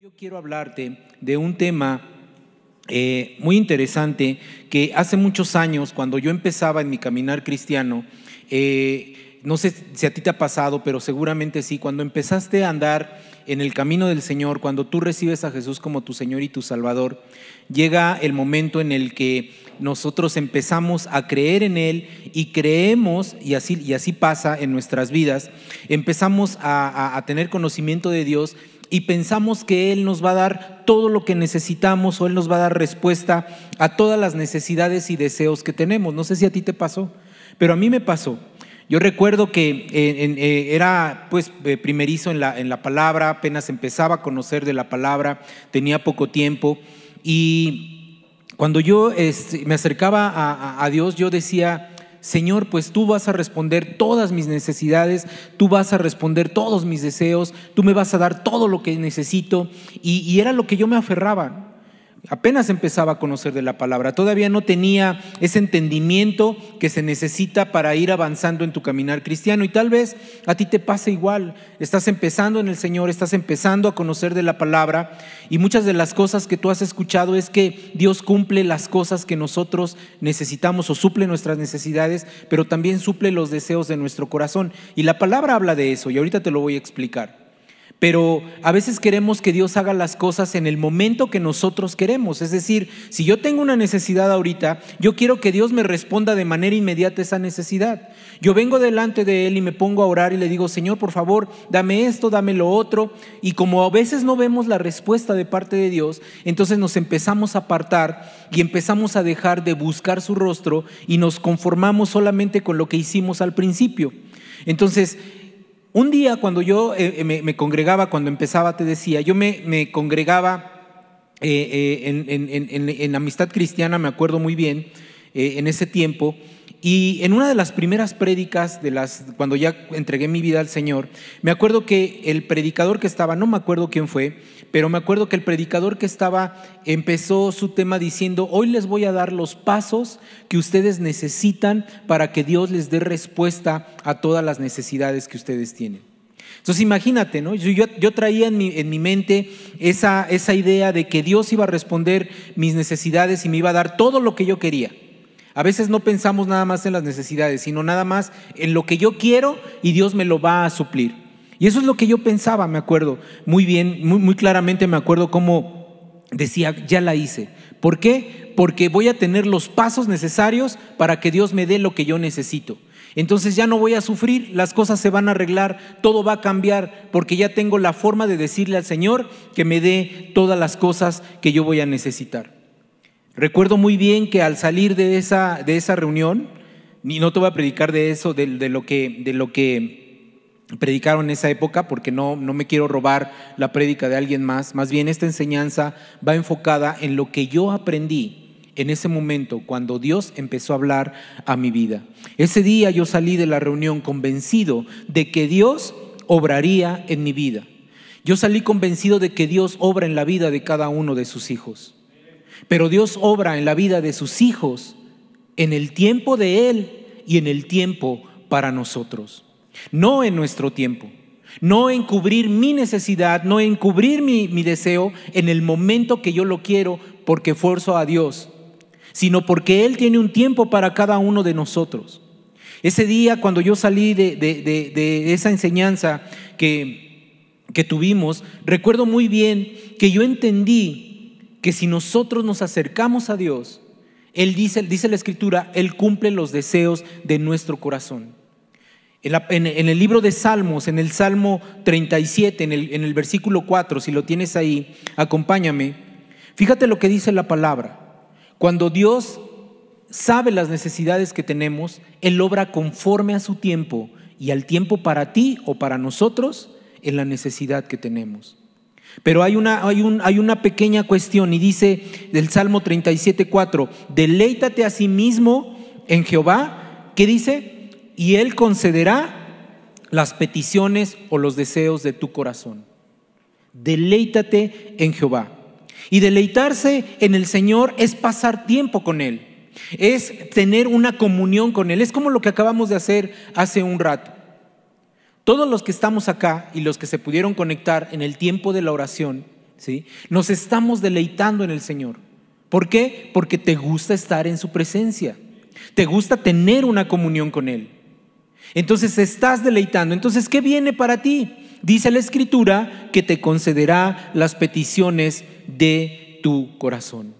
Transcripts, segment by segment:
Yo quiero hablarte de un tema muy interesante que hace muchos años, cuando yo empezaba en mi caminar cristiano, no sé si a ti te ha pasado, pero seguramente sí, cuando empezaste a andar en el camino del Señor, cuando tú recibes a Jesús como tu Señor y tu Salvador, llega el momento en el que nosotros empezamos a creer en Él y creemos, y así pasa en nuestras vidas, empezamos a tener conocimiento de Dios y pensamos que Él nos va a dar todo lo que necesitamos o Él nos va a dar respuesta a todas las necesidades y deseos que tenemos. No sé si a ti te pasó, pero a mí me pasó. Yo recuerdo que era primerizo en la palabra, apenas empezaba a conocer de la palabra, tenía poco tiempo, y cuando yo me acercaba a Dios, yo decía: Señor, pues tú vas a responder todas mis necesidades, tú vas a responder todos mis deseos, tú me vas a dar todo lo que necesito, y era lo que yo me aferraba. Apenas empezaba a conocer de la palabra, todavía no tenía ese entendimiento que se necesita para ir avanzando en tu caminar cristiano, y tal vez a ti te pasa igual. Estás empezando en el Señor, estás empezando a conocer de la palabra, y muchas de las cosas que tú has escuchado es que Dios cumple las cosas que nosotros necesitamos o suple nuestras necesidades, pero también suple los deseos de nuestro corazón, y la palabra habla de eso, y ahorita te lo voy a explicar. Pero a veces queremos que Dios haga las cosas en el momento que nosotros queremos. Es decir, si yo tengo una necesidad ahorita, yo quiero que Dios me responda de manera inmediata esa necesidad. Yo vengo delante de Él y me pongo a orar y le digo: Señor, por favor, dame esto, dame lo otro. Y como a veces no vemos la respuesta de parte de Dios, entonces nos empezamos a apartar y empezamos a dejar de buscar su rostro y nos conformamos solamente con lo que hicimos al principio. Entonces, un día cuando yo me congregaba, cuando empezaba, te decía, yo me congregaba en Amistad Cristiana, me acuerdo muy bien, en ese tiempo, y en una de las primeras prédicas, cuando ya entregué mi vida al Señor, me acuerdo que el predicador que estaba, no me acuerdo quién fue, pero me acuerdo que el predicador que estaba empezó su tema diciendo: hoy les voy a dar los pasos que ustedes necesitan para que Dios les dé respuesta a todas las necesidades que ustedes tienen. Entonces imagínate, ¿no? Yo traía en mi mente esa idea de que Dios iba a responder mis necesidades y me iba a dar todo lo que yo quería. A veces no pensamos nada más en las necesidades, sino nada más en lo que yo quiero, y Dios me lo va a suplir. Y eso es lo que yo pensaba, me acuerdo muy bien, muy claramente me acuerdo cómo decía: ya la hice. ¿Por qué? Porque voy a tener los pasos necesarios para que Dios me dé lo que yo necesito. Entonces ya no voy a sufrir, las cosas se van a arreglar, todo va a cambiar, porque ya tengo la forma de decirle al Señor que me dé todas las cosas que yo voy a necesitar. Recuerdo muy bien que al salir de esa reunión, y no te voy a predicar de eso, de lo que predicaron en esa época, porque no me quiero robar la prédica de alguien más. Más bien esta enseñanza va enfocada en lo que yo aprendí en ese momento, cuando Dios empezó a hablar a mi vida. Ese día yo salí de la reunión convencido de que Dios obraría en mi vida. Yo salí convencido de que Dios obra en la vida de cada uno de sus hijos. Pero Dios obra en la vida de sus hijos en el tiempo de Él y en el tiempo para nosotros. No en nuestro tiempo, no en cubrir mi necesidad, no en cubrir mi deseo en el momento que yo lo quiero porque forzo a Dios, sino porque Él tiene un tiempo para cada uno de nosotros. Ese día, cuando yo salí de esa enseñanza que tuvimos, recuerdo muy bien que yo entendí que si nosotros nos acercamos a Dios, Él dice la Escritura, Él cumple los deseos de nuestro corazón. En el libro de Salmos, en el Salmo 37, en el versículo 4, si lo tienes ahí, acompáñame. Fíjate lo que dice la palabra. Cuando Dios sabe las necesidades que tenemos, Él obra conforme a su tiempo y al tiempo para ti o para nosotros en la necesidad que tenemos. Pero hay una pequeña cuestión, y dice del Salmo 37:4: deleítate a sí mismo en Jehová. ¿Qué dice? Y Él concederá las peticiones o los deseos de tu corazón. Deleítate en Jehová. Y deleitarse en el Señor es pasar tiempo con Él, es tener una comunión con Él. Es como lo que acabamos de hacer hace un rato. Todos los que estamos acá y los que se pudieron conectar en el tiempo de la oración, ¿sí? Nos estamos deleitando en el Señor. ¿Por qué? Porque te gusta estar en su presencia, te gusta tener una comunión con Él. Entonces te estás deleitando. Entonces, ¿qué viene para ti? Dice la Escritura que te concederá las peticiones de tu corazón,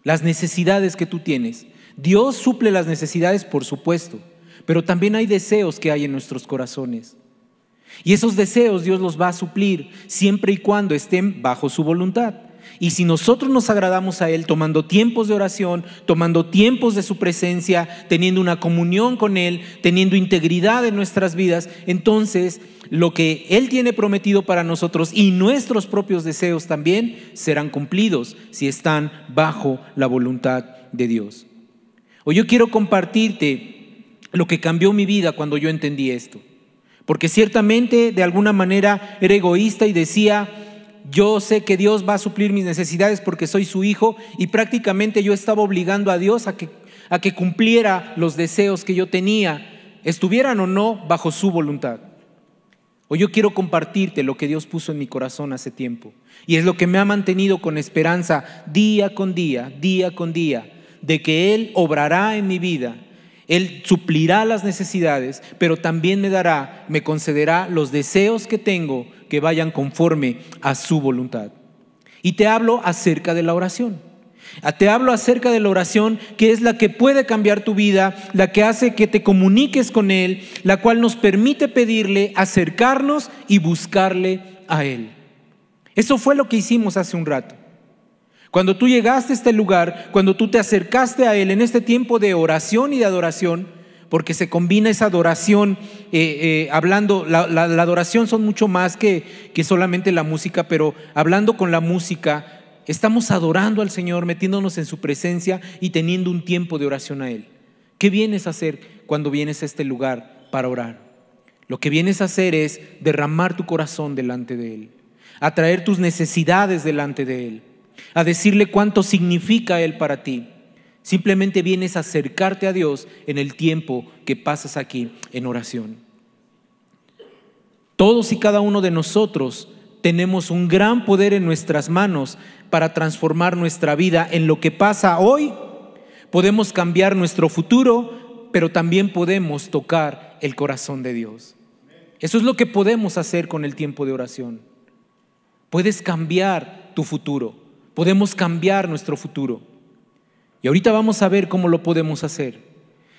las necesidades que tú tienes. Dios suple las necesidades, por supuesto, pero también hay deseos que hay en nuestros corazones. Y esos deseos Dios los va a suplir siempre y cuando estén bajo su voluntad. Y si nosotros nos agradamos a Él tomando tiempos de oración, tomando tiempos de su presencia, teniendo una comunión con Él, teniendo integridad en nuestras vidas, entonces lo que Él tiene prometido para nosotros y nuestros propios deseos también serán cumplidos si están bajo la voluntad de Dios. Hoy yo quiero compartirte lo que cambió mi vida cuando yo entendí esto. Porque ciertamente de alguna manera era egoísta y decía: yo sé que Dios va a suplir mis necesidades porque soy su hijo, y prácticamente yo estaba obligando a Dios a que cumpliera los deseos que yo tenía, estuvieran o no bajo su voluntad. Hoy yo quiero compartirte lo que Dios puso en mi corazón hace tiempo, y es lo que me ha mantenido con esperanza día con día, de que Él obrará en mi vida. Él suplirá las necesidades, pero también me concederá los deseos que tengo que vayan conforme a su voluntad. Y te hablo acerca de la oración. Te hablo acerca de la oración, que es la que puede cambiar tu vida, la que hace que te comuniques con Él, la cual nos permite pedirle, acercarnos y buscarle a Él. Eso fue lo que hicimos hace un rato. Cuando tú llegaste a este lugar, cuando tú te acercaste a Él en este tiempo de oración y de adoración, porque se combina esa adoración, hablando, la adoración son mucho más que solamente la música, pero hablando con la música, estamos adorando al Señor, metiéndonos en su presencia y teniendo un tiempo de oración a Él. ¿Qué vienes a hacer cuando vienes a este lugar para orar? Lo que vienes a hacer es derramar tu corazón delante de Él, a traer tus necesidades delante de Él, a decirle cuánto significa Él para ti. Simplemente vienes a acercarte a Dios en el tiempo que pasas aquí en oración. Todos y cada uno de nosotros tenemos un gran poder en nuestras manos para transformar nuestra vida en lo que pasa hoy. Podemos cambiar nuestro futuro, pero también podemos tocar el corazón de Dios. Eso es lo que podemos hacer con el tiempo de oración. Puedes cambiar tu futuro. Podemos cambiar nuestro futuro. Y ahorita vamos a ver cómo lo podemos hacer.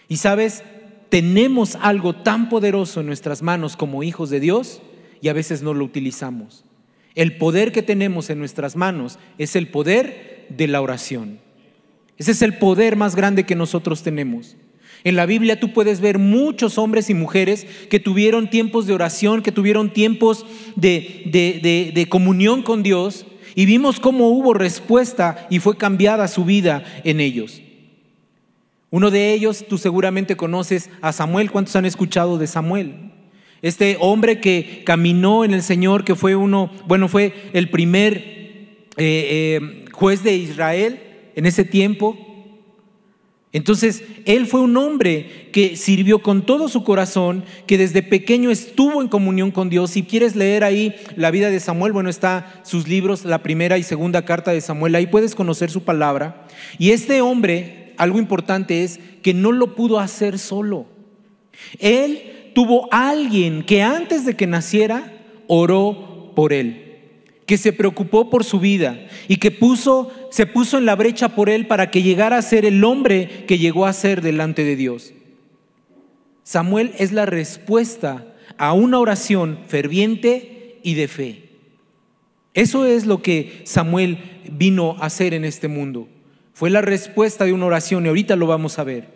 Y sabes, tenemos algo tan poderoso en nuestras manos como hijos de Dios y a veces no lo utilizamos. El poder que tenemos en nuestras manos es el poder de la oración. Ese es el poder más grande que nosotros tenemos. En la Biblia tú puedes ver muchos hombres y mujeres que tuvieron tiempos de oración, que tuvieron tiempos de comunión con Dios, y vimos cómo hubo respuesta y fue cambiada su vida en ellos. Uno de ellos, tú seguramente conoces a Samuel. ¿Cuántos han escuchado de Samuel? Este hombre que caminó en el Señor, que fue fue el primer juez de Israel en ese tiempo. Entonces, él fue un hombre que sirvió con todo su corazón, que desde pequeño estuvo en comunión con Dios. Si quieres leer ahí la vida de Samuel, está sus libros, la primera y segunda carta de Samuel, ahí puedes conocer su palabra. Y este hombre, algo importante es que no lo pudo hacer solo. Él tuvo a alguien que antes de que naciera oró por él, que se preocupó por su vida y que se puso en la brecha por él para que llegara a ser el hombre que llegó a ser delante de Dios. Samuel es la respuesta a una oración ferviente y de fe. Eso es lo que Samuel vino a hacer en este mundo. Fue la respuesta de una oración y ahorita lo vamos a ver.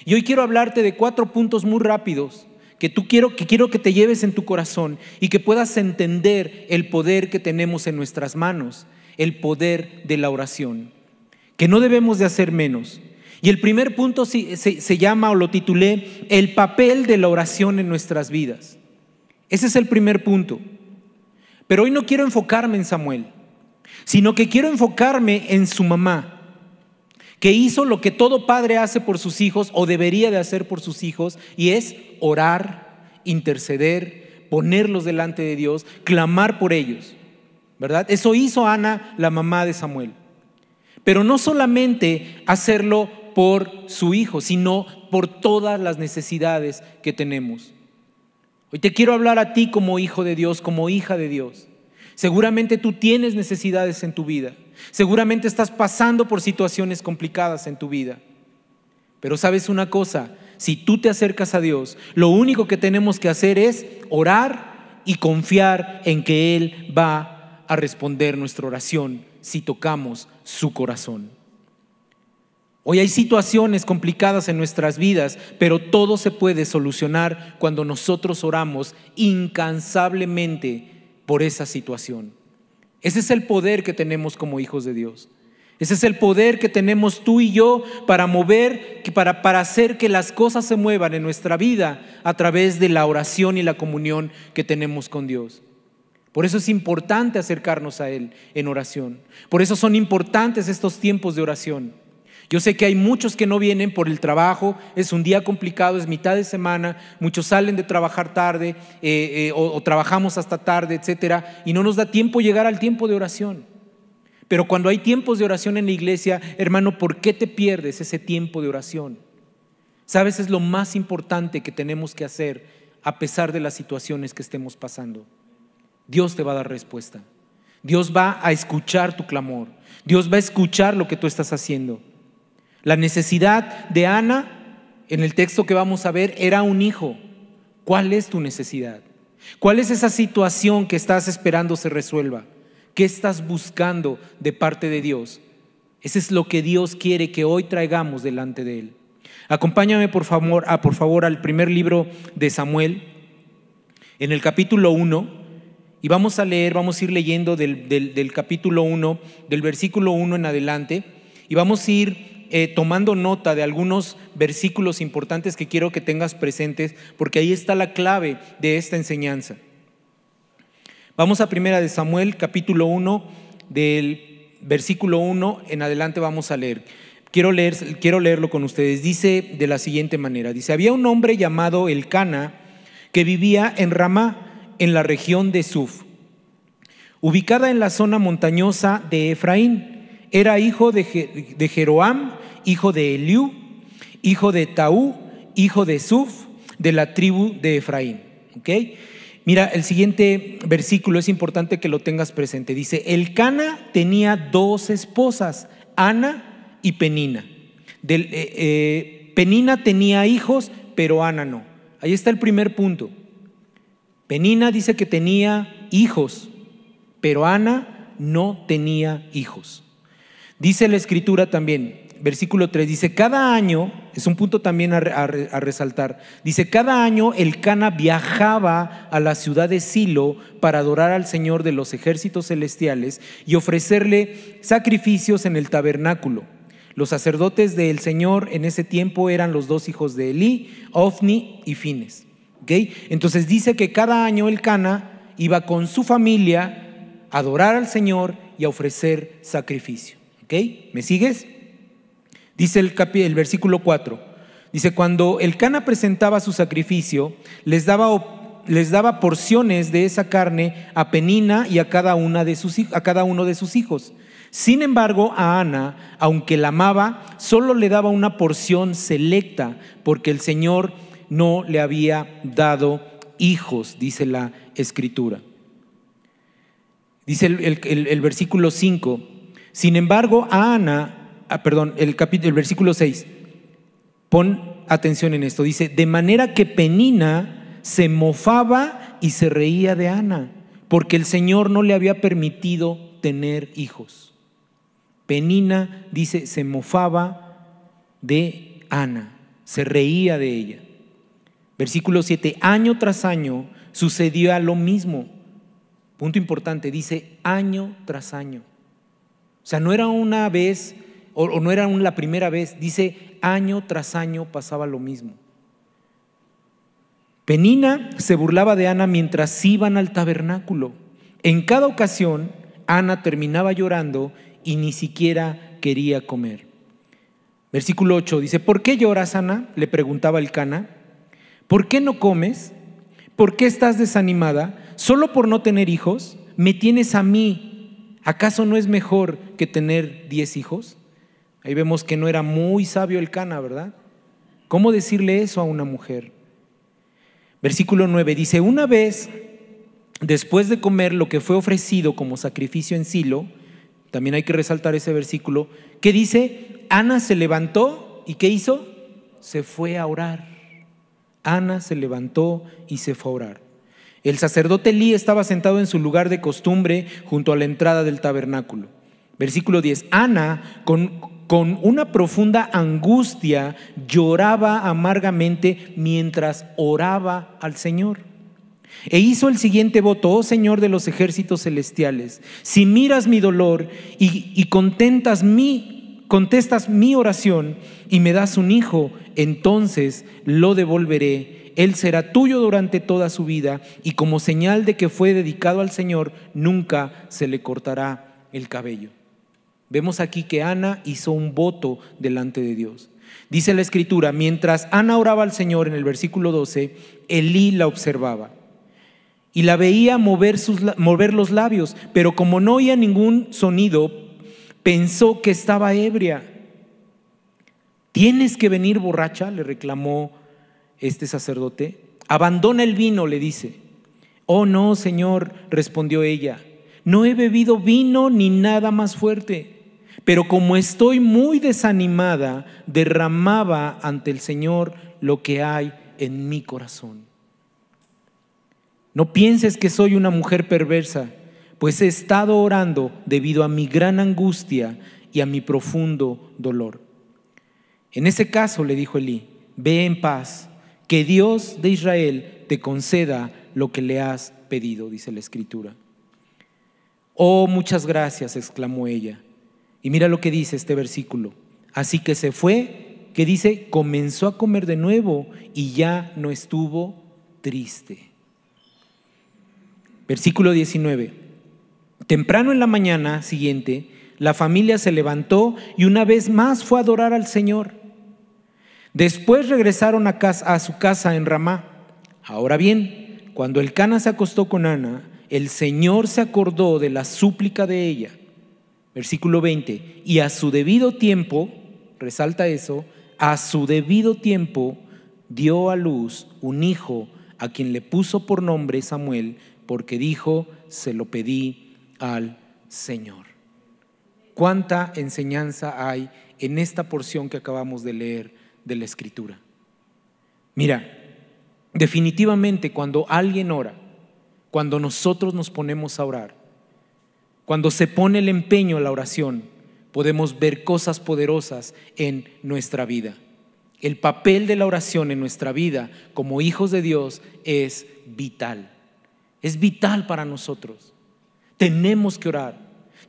Y hoy quiero hablarte de 4 puntos muy rápidos que quiero que te lleves en tu corazón y que puedas entender el poder que tenemos en nuestras manos, el poder de la oración, que no debemos de hacer menos. Y el primer punto se llama, o lo titulé, el papel de la oración en nuestras vidas. Ese es el primer punto. Pero hoy no quiero enfocarme en Samuel, sino que quiero enfocarme en su mamá, que hizo lo que todo padre hace por sus hijos o debería de hacer por sus hijos, y es orar, interceder, ponerlos delante de Dios, clamar por ellos. ¿verdad? Eso hizo Ana, la mamá de Samuel. Pero no solamente hacerlo por su hijo, sino por todas las necesidades que tenemos. Hoy te quiero hablar a ti como hijo de Dios, como hija de Dios. Seguramente tú tienes necesidades en tu vida. Seguramente estás pasando por situaciones complicadas en tu vida. Pero ¿sabes una cosa? Si tú te acercas a Dios, lo único que tenemos que hacer es orar y confiar en que Él va a responder nuestra oración si tocamos su corazón. Hoy hay situaciones complicadas en nuestras vidas, pero todo se puede solucionar cuando nosotros oramos incansablemente por esa situación. Ese es el poder que tenemos como hijos de Dios. Ese es el poder que tenemos tú y yo para mover, para hacer que las cosas se muevan en nuestra vida a través de la oración y la comunión que tenemos con Dios. Por eso es importante acercarnos a Él en oración. Por eso son importantes estos tiempos de oración. Yo sé que hay muchos que no vienen por el trabajo, es un día complicado, es mitad de semana, muchos salen de trabajar tarde o trabajamos hasta tarde, etcétera, y no nos da tiempo llegar al tiempo de oración. Pero cuando hay tiempos de oración en la iglesia, hermano, ¿por qué te pierdes ese tiempo de oración? ¿Sabes? Es lo más importante que tenemos que hacer a pesar de las situaciones que estemos pasando. Dios te va a dar respuesta. Dios va a escuchar tu clamor. Dios va a escuchar lo que tú estás haciendo. La necesidad de Ana, en el texto que vamos a ver, era un hijo. ¿Cuál es tu necesidad? ¿Cuál es esa situación que estás esperando se resuelva? ¿Qué estás buscando de parte de Dios? Ese es lo que Dios quiere que hoy traigamos delante de Él. Acompáñame por favor al primer libro de Samuel, en el capítulo 1, y vamos a ir leyendo del capítulo 1, del versículo 1 en adelante, y vamos a ir tomando nota de algunos versículos importantes que quiero que tengas presentes, porque ahí está la clave de esta enseñanza. Vamos a primera de Samuel, capítulo 1, del versículo 1 en adelante vamos a leer. Quiero leerlo con ustedes. Dice de la siguiente manera, dice: había un hombre llamado Elcana que vivía en Ramá, en la región de Suf, ubicada en la zona montañosa de Efraín. Era hijo de Jeroam, hijo de Eliú, hijo de Taú, hijo de Suf, de la tribu de Efraín. ¿Okay? Mira, el siguiente versículo es importante que lo tengas presente. Dice: Elcana tenía 2 esposas, Ana y Penina. Penina tenía hijos, pero Ana no. Ahí está el primer punto. Penina dice que tenía hijos, pero Ana no tenía hijos. Dice la escritura también, versículo 3, dice: cada año, es un punto también a resaltar, dice: cada año Elcana viajaba a la ciudad de Silo para adorar al Señor de los ejércitos celestiales y ofrecerle sacrificios en el tabernáculo. Los sacerdotes del Señor en ese tiempo eran los 2 hijos de Elí, Ofni y Fines. ¿Okay? Entonces dice que cada año Elcana iba con su familia a adorar al Señor y a ofrecer sacrificio. ¿Okay? ¿Me sigues? Dice el versículo 4, dice: cuando Elcana presentaba su sacrificio, les daba porciones de esa carne a Penina y a cada uno de sus hijos. Sin embargo, a Ana, aunque la amaba, solo le daba una porción selecta, porque el Señor no le había dado hijos, dice la escritura. Dice el versículo 5, sin embargo, a Ana, el versículo 6, pon atención en esto, dice: de manera que Penina se mofaba y se reía de Ana, porque el Señor no le había permitido tener hijos. Penina, dice, se mofaba de Ana, se reía de ella. Versículo 7, año tras año sucedía lo mismo. Punto importante, dice año tras año. O sea, no era una vez o no era la primera vez, dice año tras año pasaba lo mismo. Penina se burlaba de Ana mientras iban al tabernáculo. En cada ocasión, Ana terminaba llorando y ni siquiera quería comer. Versículo 8 dice: ¿por qué lloras, Ana?, le preguntaba Elcana. ¿Por qué no comes? ¿Por qué estás desanimada? ¿Solo por no tener hijos? Me tienes a mí ¿Acaso no es mejor que tener 10 hijos? Ahí vemos que no era muy sabio Elcana, ¿verdad? ¿Cómo decirle eso a una mujer? Versículo 9 dice: una vez después de comer lo que fue ofrecido como sacrificio en Silo, también hay que resaltar ese versículo, que dice: Ana se levantó y ¿qué hizo? Se fue a orar. Ana se levantó y se fue a orar. El sacerdote Elí estaba sentado en su lugar de costumbre junto a la entrada del tabernáculo. Versículo 10. Ana, con una profunda angustia, lloraba amargamente mientras oraba al Señor. E hizo el siguiente voto: oh Señor de los ejércitos celestiales, si miras mi dolor y contestas mi oración y me das un hijo, entonces lo devolveré. Él será tuyo durante toda su vida, y como señal de que fue dedicado al Señor, nunca se le cortará el cabello. Vemos aquí que Ana hizo un voto delante de Dios. Dice la Escritura: mientras Ana oraba al Señor, en el versículo 12, Elí la observaba y la veía mover los labios, pero como no oía ningún sonido, pensó que estaba ebria. ¿Tienes que venir borracha?, le reclamó este sacerdote. Abandona el vino, le dice. Oh no, Señor, respondió ella, no he bebido vino ni nada más fuerte, pero como estoy muy desanimada, derramaba ante el Señor lo que hay en mi corazón. No pienses que soy una mujer perversa, pues he estado orando debido a mi gran angustia y a mi profundo dolor. En ese caso, le dijo Elí, ve en paz, que Dios de Israel te conceda lo que le has pedido, dice la Escritura. Oh, muchas gracias, exclamó ella. Y mira lo que dice este versículo. Así que se fue, que dice, comenzó a comer de nuevo y ya no estuvo triste. Versículo 19. Temprano en la mañana siguiente, la familia se levantó y una vez más fue a adorar al Señor. Después regresaron a su casa en Ramá. Ahora bien, cuando Elcana se acostó con Ana, el Señor se acordó de la súplica de ella. Versículo 20. Y a su debido tiempo, resalta eso, a su debido tiempo dio a luz un hijo, a quien le puso por nombre Samuel, porque dijo, se lo pedí al Señor. ¿Cuánta enseñanza hay en esta porción que acabamos de leer de la Escritura? Mira, definitivamente cuando alguien ora, cuando nosotros nos ponemos a orar, cuando se pone el empeño a la oración, podemos ver cosas poderosas en nuestra vida. El papel de la oración en nuestra vida como hijos de Dios es vital. Es vital para nosotros. Tenemos que orar.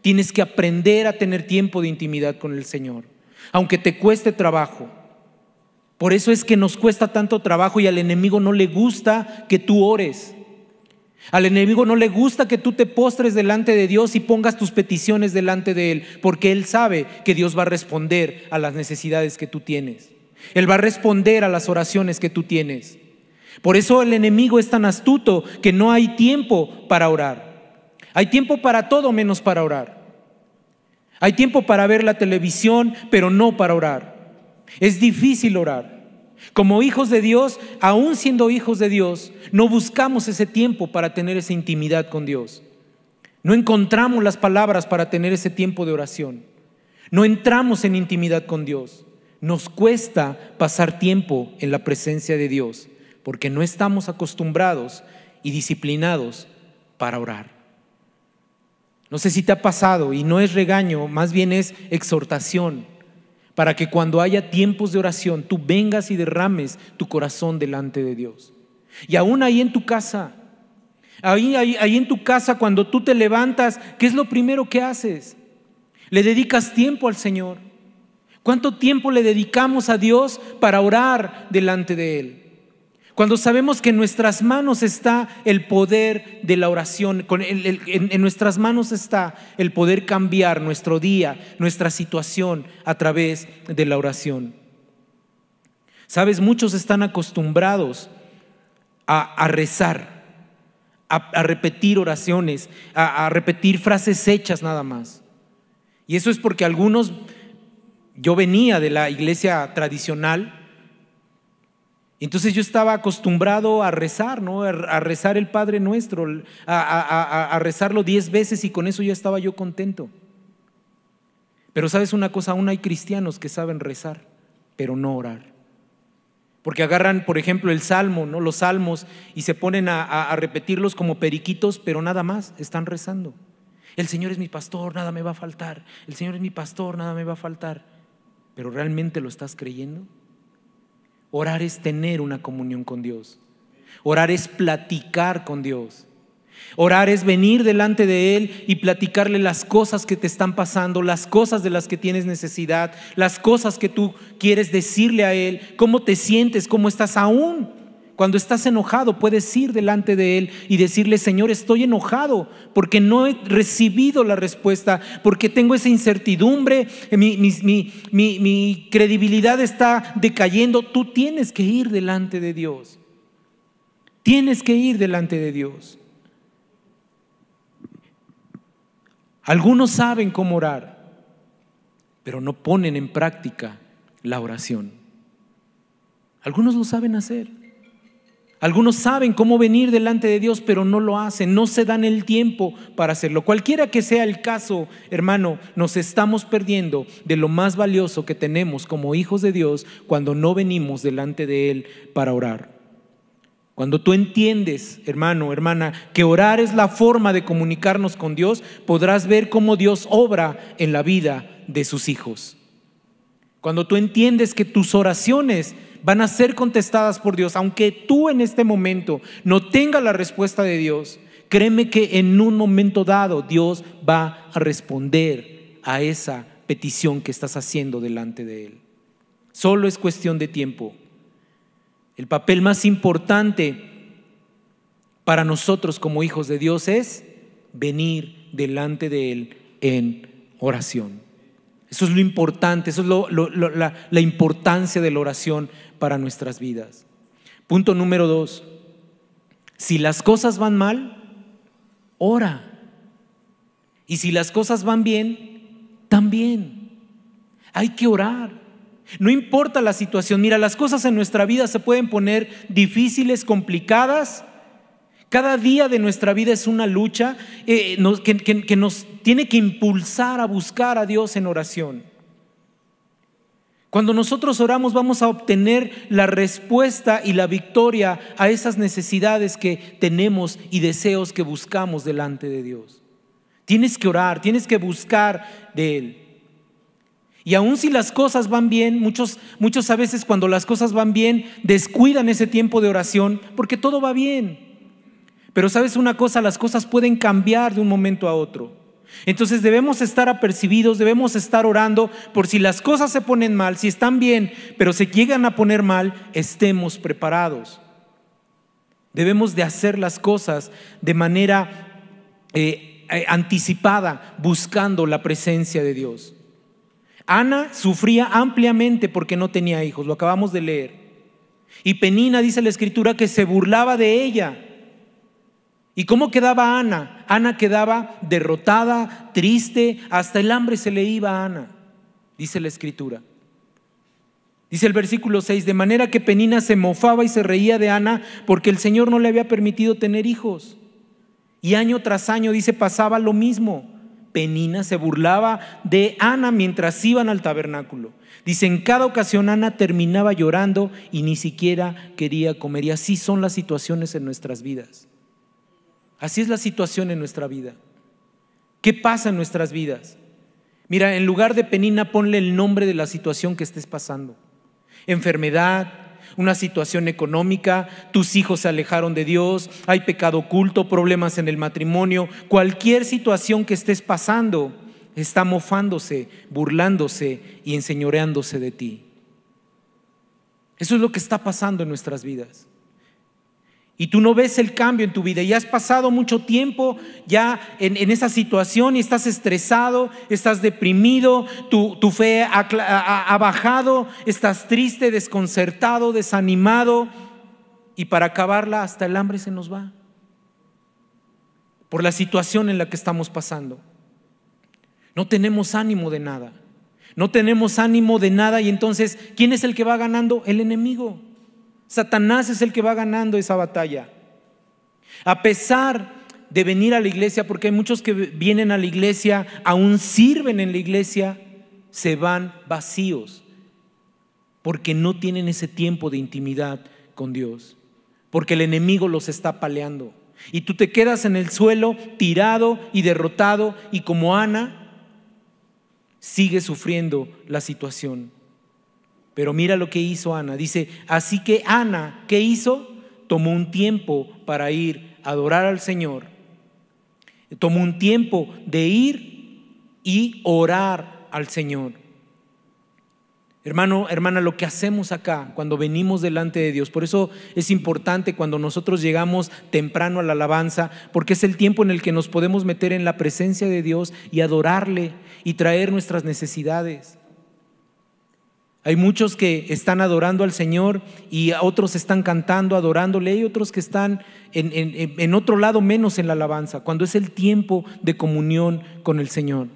Tienes que aprender a tener tiempo de intimidad con el Señor, aunque te cueste trabajo. Por eso es que nos cuesta tanto trabajo y al enemigo no le gusta que tú ores. Al enemigo no le gusta que tú te postres delante de Dios y pongas tus peticiones delante de Él, porque Él sabe que Dios va a responder a las necesidades que tú tienes. Él va a responder a las oraciones que tú tienes. Por eso el enemigo es tan astuto que no hay tiempo para orar. Hay tiempo para todo menos para orar. Hay tiempo para ver la televisión, pero no para orar. Es difícil orar. Como hijos de Dios, aún siendo hijos de Dios, no buscamos ese tiempo para tener esa intimidad con Dios. No encontramos las palabras para tener ese tiempo de oración. No entramos en intimidad con Dios. Nos cuesta pasar tiempo en la presencia de Dios porque no estamos acostumbrados y disciplinados para orar. No sé si te ha pasado, y no es regaño, más bien es exhortación, para que cuando haya tiempos de oración tú vengas y derrames tu corazón delante de Dios. Y aún ahí en tu casa, ahí en tu casa, cuando tú te levantas, ¿qué es lo primero que haces? Le dedicas tiempo al Señor. ¿Cuánto tiempo le dedicamos a Dios para orar delante de Él? Cuando sabemos que en nuestras manos está el poder de la oración, en nuestras manos está el poder cambiar nuestro día, nuestra situación a través de la oración. Sabes, muchos están acostumbrados a rezar, a repetir oraciones, a repetir frases hechas nada más. Y eso es porque yo venía de la iglesia tradicional, entonces yo estaba acostumbrado a rezar, ¿no? A rezar el Padre Nuestro, a rezarlo 10 veces y con eso ya estaba yo contento. Pero ¿sabes una cosa? Aún hay cristianos que saben rezar, pero no orar. Porque agarran, por ejemplo, el Salmo, ¿no? Los salmos, y se ponen a repetirlos como periquitos, pero nada más, están rezando. El Señor es mi pastor, nada me va a faltar. El Señor es mi pastor, nada me va a faltar. ¿Pero realmente lo estás creyendo? Orar es tener una comunión con Dios. Orar es platicar con Dios. Orar es venir delante de Él y platicarle las cosas que te están pasando, las cosas de las que tienes necesidad, las cosas que tú quieres decirle a Él, cómo te sientes, cómo estás. Aún cuando estás enojado puedes ir delante de Él y decirle: Señor, estoy enojado porque no he recibido la respuesta, porque tengo esa incertidumbre, mi credibilidad está decayendo. Tú tienes que ir delante de Dios. Tienes que ir delante de Dios. Algunos saben cómo orar, pero no ponen en práctica la oración. Algunos lo saben hacer. Algunos saben cómo venir delante de Dios, pero no lo hacen, no se dan el tiempo para hacerlo. Cualquiera que sea el caso, hermano, nos estamos perdiendo de lo más valioso que tenemos como hijos de Dios cuando no venimos delante de Él para orar. Cuando tú entiendes, hermano, hermana, que orar es la forma de comunicarnos con Dios, podrás ver cómo Dios obra en la vida de sus hijos. Cuando tú entiendes que tus oraciones van a ser contestadas por Dios, aunque tú en este momento no tengas la respuesta de Dios, créeme que en un momento dado Dios va a responder a esa petición que estás haciendo delante de Él. Solo es cuestión de tiempo. El papel más importante para nosotros como hijos de Dios es venir delante de Él en oración. Eso es lo importante, eso es la importancia de la oración para nuestras vidas. Punto número 2. Si las cosas van mal, ora. Y si las cosas van bien, también. Hay que orar. No importa la situación. Mira, las cosas en nuestra vida se pueden poner difíciles, complicadas. Cada día de nuestra vida es una lucha que nos tiene que impulsar a buscar a Dios en oración. Cuando nosotros oramos vamos a obtener la respuesta y la victoria a esas necesidades que tenemos y deseos que buscamos delante de Dios. Tienes que orar, tienes que buscar de Él. Y aun si las cosas van bien, muchos a veces cuando las cosas van bien descuidan ese tiempo de oración porque todo va bien. Pero sabes una cosa, las cosas pueden cambiar de un momento a otro. Entonces debemos estar apercibidos, debemos estar orando por si las cosas se ponen mal, si están bien, pero se llegan a poner mal, estemos preparados. Debemos de hacer las cosas de manera anticipada, buscando la presencia de Dios. Ana sufría ampliamente porque no tenía hijos, lo acabamos de leer. Y Penina, dice la Escritura, que se burlaba de ella. ¿Y cómo quedaba Ana? Ana quedaba derrotada, triste, hasta el hambre se le iba a Ana, dice la Escritura. Dice el versículo 6, de manera que Penina se mofaba y se reía de Ana porque el Señor no le había permitido tener hijos. Y año tras año, dice, pasaba lo mismo. Penina se burlaba de Ana mientras iban al tabernáculo. Dice, en cada ocasión Ana terminaba llorando y ni siquiera quería comer. Y así son las situaciones en nuestras vidas. Así es la situación en nuestra vida. ¿Qué pasa en nuestras vidas? Mira, en lugar de Penina, ponle el nombre de la situación que estés pasando. Enfermedad, una situación económica, tus hijos se alejaron de Dios, hay pecado oculto, problemas en el matrimonio. Cualquier situación que estés pasando está mofándose, burlándose y enseñoreándose de ti. Eso es lo que está pasando en nuestras vidas. Y tú no ves el cambio en tu vida y has pasado mucho tiempo ya en esa situación y estás estresado, estás deprimido, tu fe ha bajado, estás triste, desconcertado, desanimado, y para acabarla hasta el hambre se nos va. por la situación en la que estamos pasando. No tenemos ánimo de nada. No tenemos ánimo de nada y entonces, ¿quién es el que va ganando? El enemigo. Satanás es el que va ganando esa batalla. A pesar de venir a la iglesia, porque hay muchos que vienen a la iglesia, aún sirven en la iglesia, se van vacíos, porque no tienen ese tiempo de intimidad con Dios, porque el enemigo los está apaleando. Y tú te quedas en el suelo tirado y derrotado, y como Ana, sigues sufriendo la situación. Pero mira lo que hizo Ana. Dice, así que Ana, ¿qué hizo? Tomó un tiempo para ir a adorar al Señor. Tomó un tiempo de ir y orar al Señor. Hermano, hermana, lo que hacemos acá cuando venimos delante de Dios, por eso es importante cuando nosotros llegamos temprano a la alabanza, porque es el tiempo en el que nos podemos meter en la presencia de Dios y adorarle y traer nuestras necesidades. Hay muchos que están adorando al Señor y otros están cantando, adorándole, y otros que están en otro lado menos en la alabanza, cuando es el tiempo de comunión con el Señor.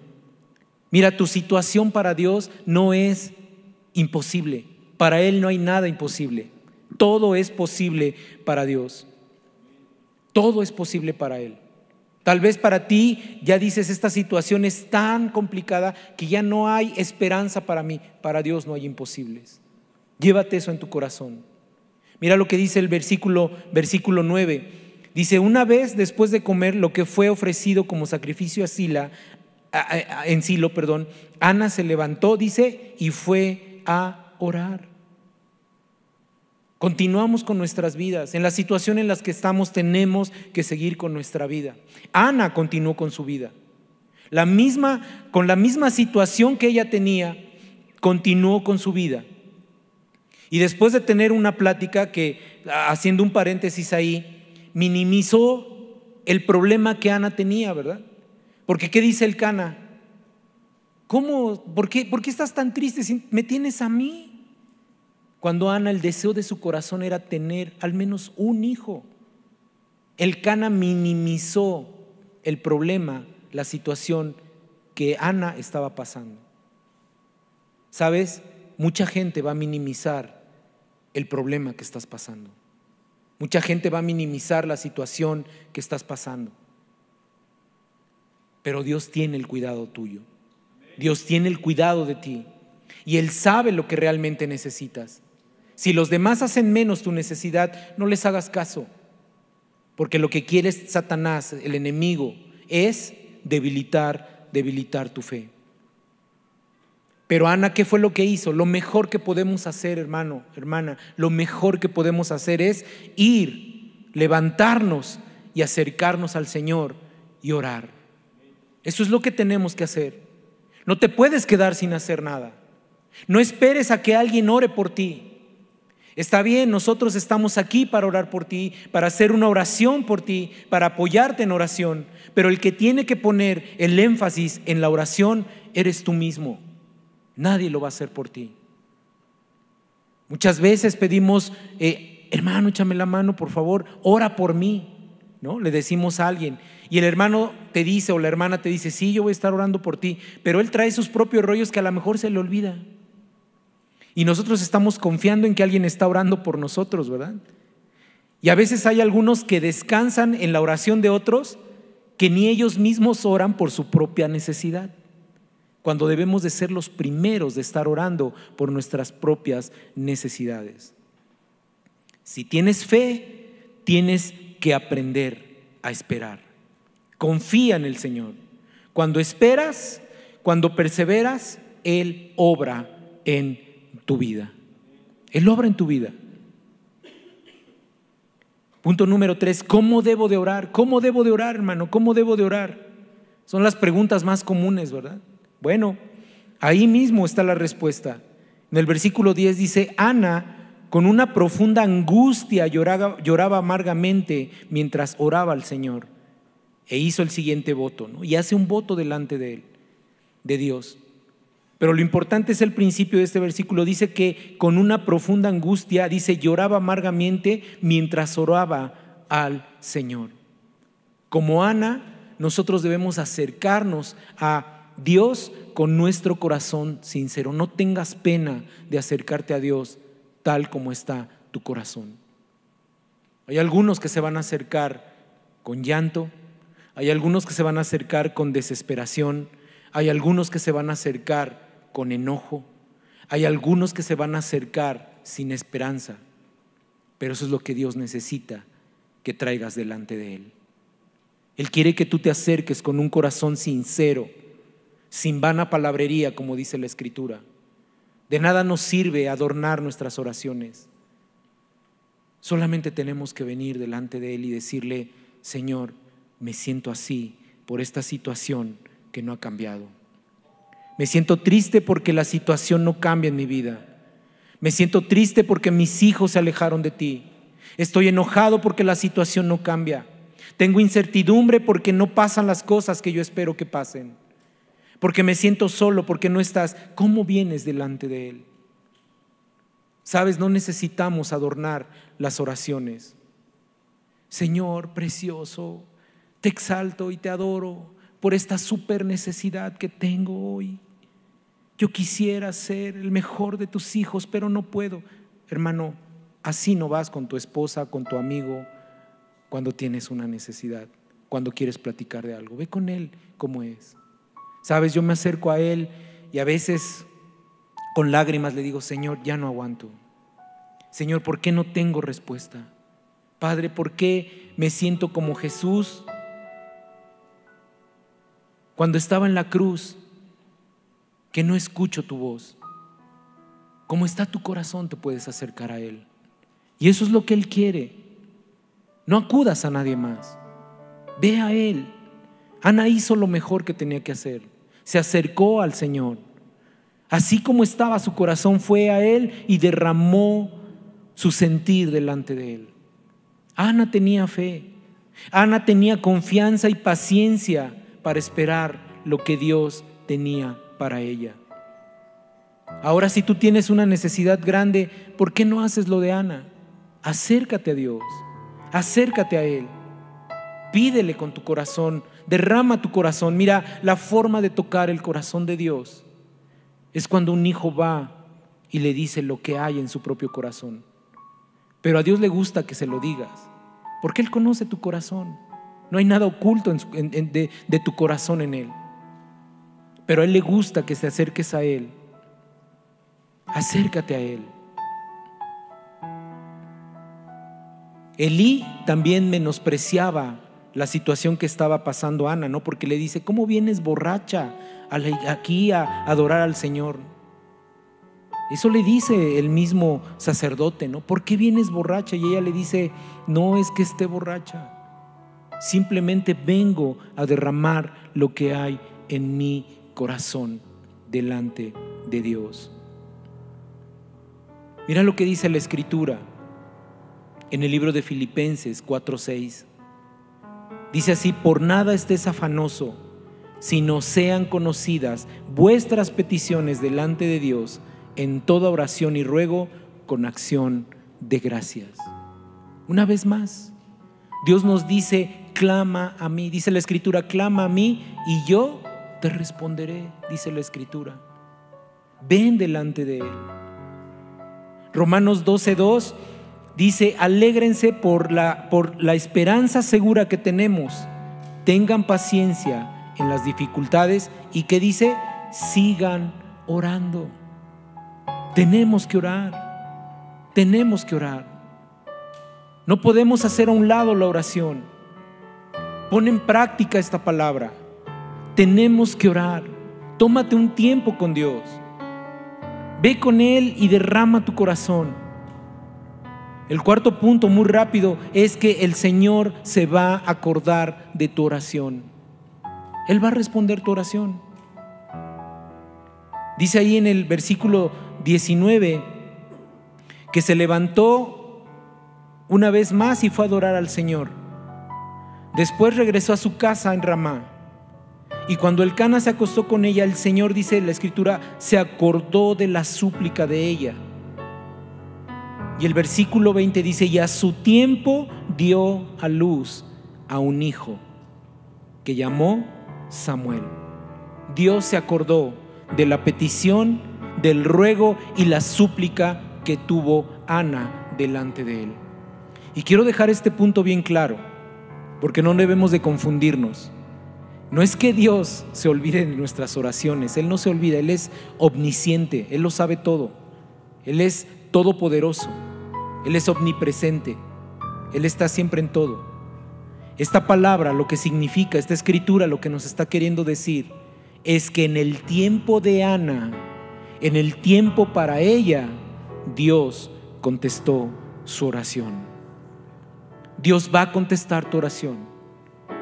Mira, tu situación para Dios no es imposible. Para Él no hay nada imposible. Todo es posible para Dios. Todo es posible para Él. Tal vez para ti ya dices, esta situación es tan complicada que ya no hay esperanza para mí. Para Dios no hay imposibles. Llévate eso en tu corazón. Mira lo que dice el versículo 9. Dice, una vez después de comer lo que fue ofrecido como sacrificio en Silo, Ana se levantó, dice, y fue a orar. Continuamos con nuestras vidas. En la situación en la que estamos tenemos que seguir con nuestra vida. Ana continuó con su vida. Con la misma situación que ella tenía, continuó con su vida. Y después de tener una plática que, haciendo un paréntesis ahí, minimizó el problema que Ana tenía, ¿verdad? Porque ¿qué dice el Cana? ¿Cómo? ¿Por qué estás tan triste si me tienes a mí? Cuando Ana, el deseo de su corazón era tener al menos un hijo. El Cana minimizó el problema, la situación que Ana estaba pasando. ¿Sabes? Mucha gente va a minimizar el problema que estás pasando. Mucha gente va a minimizar la situación que estás pasando. Pero Dios tiene el cuidado tuyo. Dios tiene el cuidado de ti. Y Él sabe lo que realmente necesitas. Si los demás hacen menos tu necesidad, no les hagas caso. Porque lo que quiere Satanás, el enemigo, es debilitar tu fe. Pero Ana, ¿qué fue lo que hizo? Lo mejor que podemos hacer, hermano, hermana, lo mejor que podemos hacer es ir, levantarnos y acercarnos al Señor y orar. Eso es lo que tenemos que hacer. No te puedes quedar sin hacer nada. No esperes a que alguien ore por ti. Está bien, nosotros estamos aquí para orar por ti, para hacer una oración por ti, para apoyarte en oración, pero el que tiene que poner el énfasis en la oración eres tú mismo. Nadie lo va a hacer por ti. Muchas veces pedimos, hermano, échame la mano, por favor, ora por mí, ¿no? Le decimos a alguien y el hermano te dice o la hermana te dice, sí, yo voy a estar orando por ti, pero él trae sus propios rollos que a lo mejor se le olvida. Y nosotros estamos confiando en que alguien está orando por nosotros, ¿verdad? Y a veces hay algunos que descansan en la oración de otros que ni ellos mismos oran por su propia necesidad, cuando debemos de ser los primeros de estar orando por nuestras propias necesidades. Si tienes fe, tienes que aprender a esperar. Confía en el Señor. Cuando esperas, cuando perseveras, Él obra en tu vida. Él obra en tu vida. Punto número 3, ¿cómo debo de orar? ¿Cómo debo de orar, hermano? ¿Cómo debo de orar? Son las preguntas más comunes, ¿verdad? Bueno, ahí mismo está la respuesta. En el versículo 10 dice, Ana, con una profunda angustia lloraba amargamente mientras oraba al Señor, e hizo el siguiente voto, ¿no? Y hace un voto delante de Él, de Dios. Pero lo importante es el principio de este versículo. Dice que con una profunda angustia, dice, lloraba amargamente mientras oraba al Señor. Como Ana, nosotros debemos acercarnos a Dios con nuestro corazón sincero. No tengas pena de acercarte a Dios tal como está tu corazón. Hay algunos que se van a acercar con llanto, hay algunos que se van a acercar con desesperación, hay algunos que se van a acercar con enojo, hay algunos que se van a acercar sin esperanza, pero eso es lo que Dios necesita que traigas delante de Él. Él quiere que tú te acerques con un corazón sincero, sin vana palabrería, como dice la Escritura. De nada nos sirve adornar nuestras oraciones. Solamente tenemos que venir delante de Él y decirle: Señor, me siento así por esta situación que no ha cambiado. Me siento triste porque la situación no cambia en mi vida. Me siento triste porque mis hijos se alejaron de ti. Estoy enojado porque la situación no cambia. Tengo incertidumbre porque no pasan las cosas que yo espero que pasen. Porque me siento solo, porque no estás. ¿Cómo vienes delante de Él? Sabes, no necesitamos adornar las oraciones. Señor precioso, te exalto y te adoro por esta súper necesidad que tengo hoy. Yo quisiera ser el mejor de tus hijos, pero no puedo. Hermano, así no vas con tu esposa, con tu amigo, cuando tienes una necesidad, cuando quieres platicar de algo. Ve con Él como es. Sabes, yo me acerco a Él y a veces con lágrimas le digo: Señor, ya no aguanto. Señor, ¿por qué no tengo respuesta? Padre, ¿por qué me siento como Jesús cuando estaba en la cruz, que no escucho tu voz? Como está tu corazón, te puedes acercar a Él. Y eso es lo que Él quiere. No acudas a nadie más. Ve a Él. Ana hizo lo mejor que tenía que hacer. Se acercó al Señor. Así como estaba su corazón, fue a Él y derramó su sentir delante de Él. Ana tenía fe. Ana tenía confianza y paciencia para esperar lo que Dios tenía para ella. Ahora, si tú tienes una necesidad grande, ¿por qué no haces lo de Ana? Acércate a Dios, acércate a Él, pídele con tu corazón, derrama tu corazón. Mira, la forma de tocar el corazón de Dios es cuando un hijo va y le dice lo que hay en su propio corazón. Pero a Dios le gusta que se lo digas, porque Él conoce tu corazón. No hay nada oculto de tu corazón en Él. Pero a Él le gusta que te acerques a Él. Acércate a Él. Elí también menospreciaba la situación que estaba pasando Ana, ¿no? Porque le dice: ¿cómo vienes borracha aquí a adorar al Señor? Eso le dice el mismo sacerdote, ¿no? ¿Por qué vienes borracha? Y ella le dice: no es que esté borracha, simplemente vengo a derramar lo que hay en mi corazón delante de Dios. Mira lo que dice la Escritura en el libro de Filipenses 4:6. Dice así: por nada estés afanoso, sino sean conocidas vuestras peticiones delante de Dios en toda oración y ruego con acción de gracias. Una vez más, Dios nos dice: clama a mí. Dice la Escritura: clama a mí y yo te responderé, dice la Escritura. Ven delante de Él. Romanos 12:2 dice: alégrense por la esperanza segura que tenemos. Tengan paciencia en las dificultades. ¿Y qué dice? Sigan orando. Tenemos que orar. Tenemos que orar. No podemos hacer a un lado la oración. Pon en práctica esta palabra. Tenemos que orar. Tómate un tiempo con Dios. Ve con Él y derrama tu corazón. El cuarto punto, muy rápido, es que el Señor se va a acordar de tu oración. Él va a responder tu oración. Dice ahí en el versículo 19 que se levantó una vez más y fue a adorar al Señor. Después regresó a su casa en Ramá. Y cuando Elcana se acostó con ella, el Señor, dice la Escritura, se acordó de la súplica de ella. Y el versículo 20 dice: y a su tiempo dio a luz a un hijo. que llamó Samuel. Dios se acordó de la petición, del ruego y la súplica que tuvo Ana delante de él. Y quiero dejar este punto bien claro, porque no debemos de confundirnos. No es que Dios se olvide de nuestras oraciones. Él no se olvida, Él es omnisciente, Él lo sabe todo. Él es todopoderoso, Él es omnipresente, Él está siempre en todo. Esta palabra, lo que significa, esta escritura, lo que nos está queriendo decir es que en el tiempo de Ana, en el tiempo para ella, Dios contestó su oración. Dios va a contestar tu oración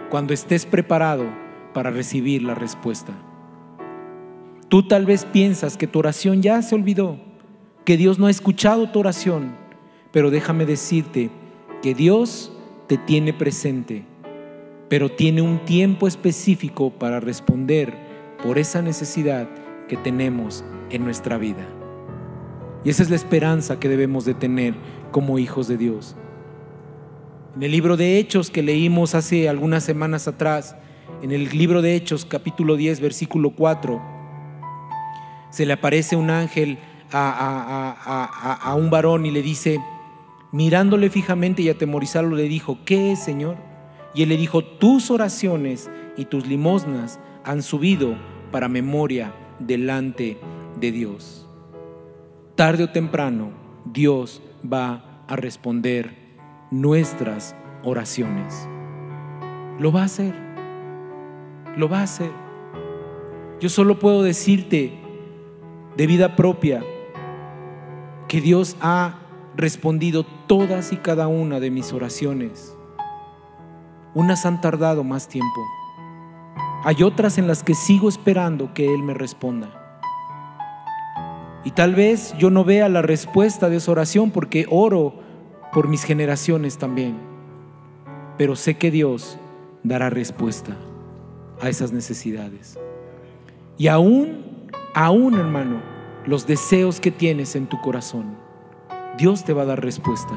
cuando estés preparado para recibir la respuesta. Tú tal vez piensas que tu oración ya se olvidó, que Dios no ha escuchado tu oración, pero déjame decirte que Dios te tiene presente, pero tiene un tiempo específico para responder por esa necesidad que tenemos en nuestra vida. Y esa es la esperanza que debemos de tener como hijos de Dios. En el libro de Hechos que leímos hace algunas semanas atrás, en el libro de Hechos capítulo 10 versículo 4, se le aparece un ángel a un varón y le dice, mirándole fijamente y atemorizarlo, le dijo, ¿qué es, Señor? Y él le dijo, tus oraciones y tus limosnas han subido para memoria delante de Dios. Tarde o temprano Dios va a responder nuestras oraciones. Lo va a hacer. Lo va a hacer. Yo solo puedo decirte de vida propia que Dios ha respondido todas y cada una de mis oraciones. Unas han tardado más tiempo. Hay otras en las que sigo esperando que Él me responda. Y tal vez yo no vea la respuesta de esa oración porque oro por mis generaciones también. Pero sé que Dios dará respuesta a esas necesidades. Y aún hermano, los deseos que tienes en tu corazón, Dios te va a dar respuesta.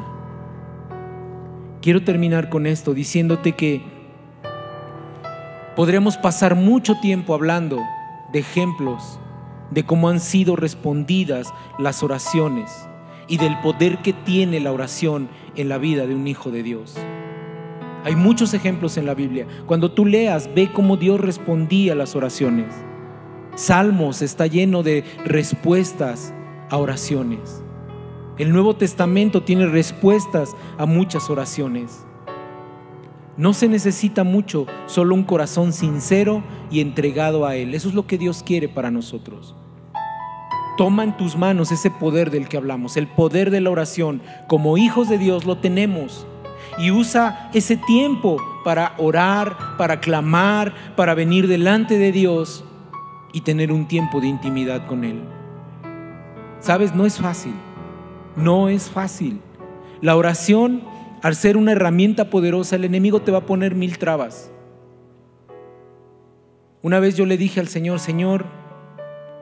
Quiero terminar con esto diciéndote que podremos pasar mucho tiempo hablando de ejemplos de cómo han sido respondidas las oraciones y del poder que tiene la oración en la vida de un hijo de Dios. Hay muchos ejemplos en la Biblia. Cuando tú leas, ve cómo Dios respondía a las oraciones. Salmos está lleno de respuestas a oraciones. El Nuevo Testamento tiene respuestas a muchas oraciones. No se necesita mucho, solo un corazón sincero y entregado a Él. Eso es lo que Dios quiere para nosotros. Toma en tus manos ese poder del que hablamos, el poder de la oración. Como hijos de Dios lo tenemos. Y usa ese tiempo para orar, para clamar, para venir delante de Dios y tener un tiempo de intimidad con Él. ¿Sabes? No es fácil. No es fácil. La oración, al ser una herramienta poderosa, el enemigo te va a poner 1000 trabas. Una vez yo le dije al Señor, Señor,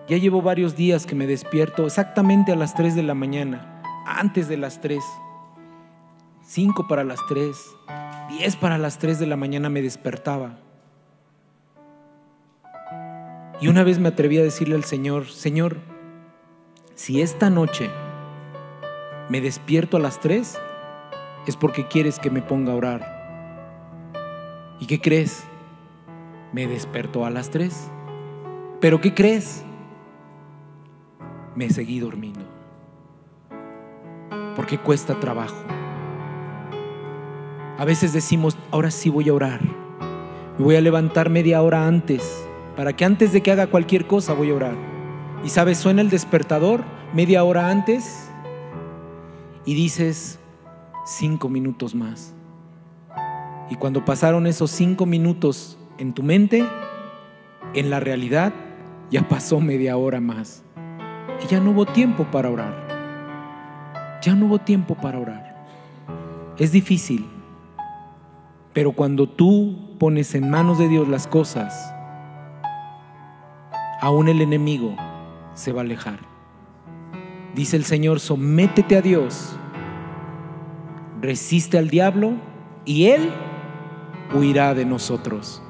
ya llevo varios días que me despierto exactamente a las 3 de la mañana, antes de las 3, 5 para las 3, 10 para las 3 de la mañana me despertaba. Y una vez me atreví a decirle al Señor, Señor, si esta noche me despierto a las 3, es porque quieres que me ponga a orar. ¿Y qué crees? Me despertó a las 3. ¿Pero qué crees? Me seguí durmiendo. Porque cuesta trabajo. A veces decimos, ahora sí voy a orar. Me voy a levantar media hora antes, para que antes de que haga cualquier cosa voy a orar. Y sabes, suena el despertador media hora antes y dices 5 minutos más. Y cuando pasaron esos 5 minutos en tu mente, en la realidad ya pasó media hora más. Y ya no hubo tiempo para orar. Ya no hubo tiempo para orar. Es difícil. Pero cuando tú pones en manos de Dios las cosas, aún el enemigo se va a alejar. Dice el Señor, sométete a Dios, resiste al diablo y Él huirá de nosotros.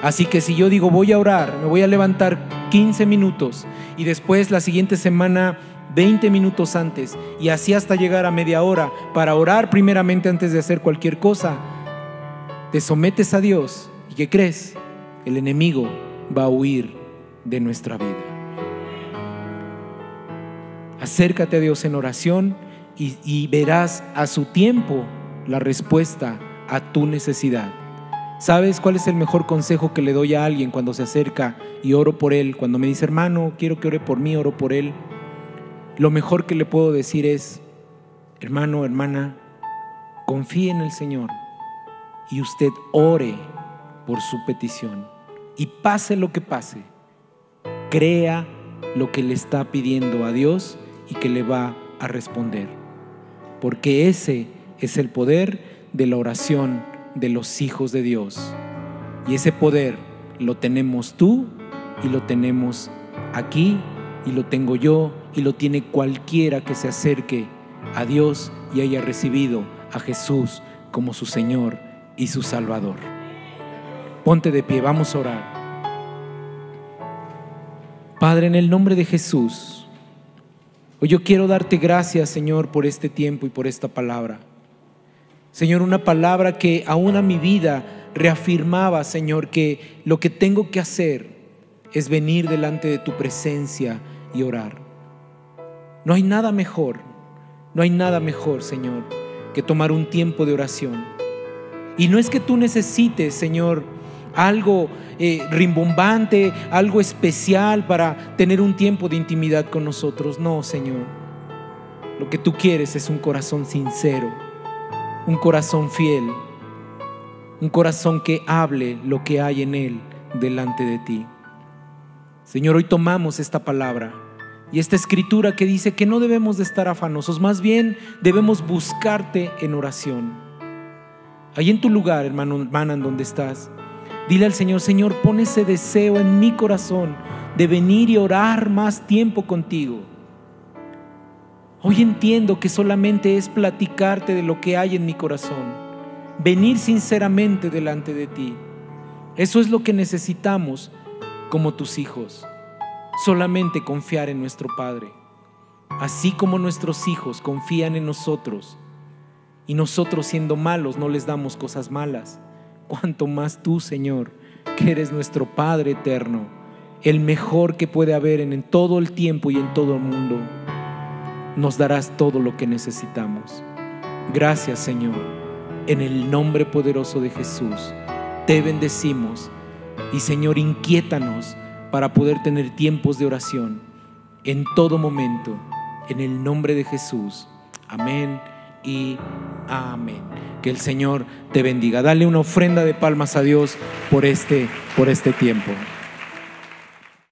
Así que si yo digo voy a orar, me voy a levantar 15 minutos y después la siguiente semana 20 minutos antes, y así hasta llegar a media hora para orar primeramente antes de hacer cualquier cosa, te sometes a Dios. ¿Y qué crees? El enemigo va a huir de nuestra vida. Acércate a Dios en oración y verás a su tiempo la respuesta a tu necesidad. ¿Sabes cuál es el mejor consejo que le doy a alguien cuando se acerca y oro por él? Cuando me dice, hermano, quiero que ore por mí, oro por él. Lo mejor que le puedo decir es, hermano, hermana, confíe en el Señor y usted ore por su petición. Y pase lo que pase, crea lo que le está pidiendo a Dios y que le va a responder. Porque ese es el poder de la oración de los hijos de Dios. Y ese poder lo tenemos tú y lo tenemos aquí y lo tengo yo y lo tiene cualquiera que se acerque a Dios y haya recibido a Jesús como su Señor y su Salvador. Ponte de pie, vamos a orar. Padre, en el nombre de Jesús, hoy yo quiero darte gracias, Señor, por este tiempo y por esta palabra. Señor, una palabra que aún a mi vida reafirmaba, Señor, que lo que tengo que hacer es venir delante de tu presencia y orar. No hay nada mejor, Señor, que tomar un tiempo de oración. Y no es que tú necesites, Señor, algo rimbombante, algo especial para tener un tiempo de intimidad con nosotros. No, Señor, lo que tú quieres es un corazón sincero, un corazón fiel, un corazón que hable lo que hay en él delante de ti. Señor, hoy tomamos esta palabra y esta escritura que dice que no debemos de estar afanosos, más bien debemos buscarte en oración. Ahí en tu lugar, hermano, hermana, en donde estás, dile al Señor, Señor, pon ese deseo en mi corazón de venir y orar más tiempo contigo. Hoy entiendo que solamente es platicarte de lo que hay en mi corazón, venir sinceramente delante de ti. Eso es lo que necesitamos como tus hijos, solamente confiar en nuestro Padre, así como nuestros hijos confían en nosotros y nosotros siendo malos no les damos cosas malas. Cuanto más tú, Señor, que eres nuestro Padre eterno, el mejor que puede haber en todo el tiempo y en todo el mundo, nos darás todo lo que necesitamos. Gracias, Señor. En el nombre poderoso de Jesús te bendecimos y, Señor, inquiétanos para poder tener tiempos de oración en todo momento, en el nombre de Jesús. Amén y amén. Que el Señor te bendiga. Dale una ofrenda de palmas a Dios por este tiempo.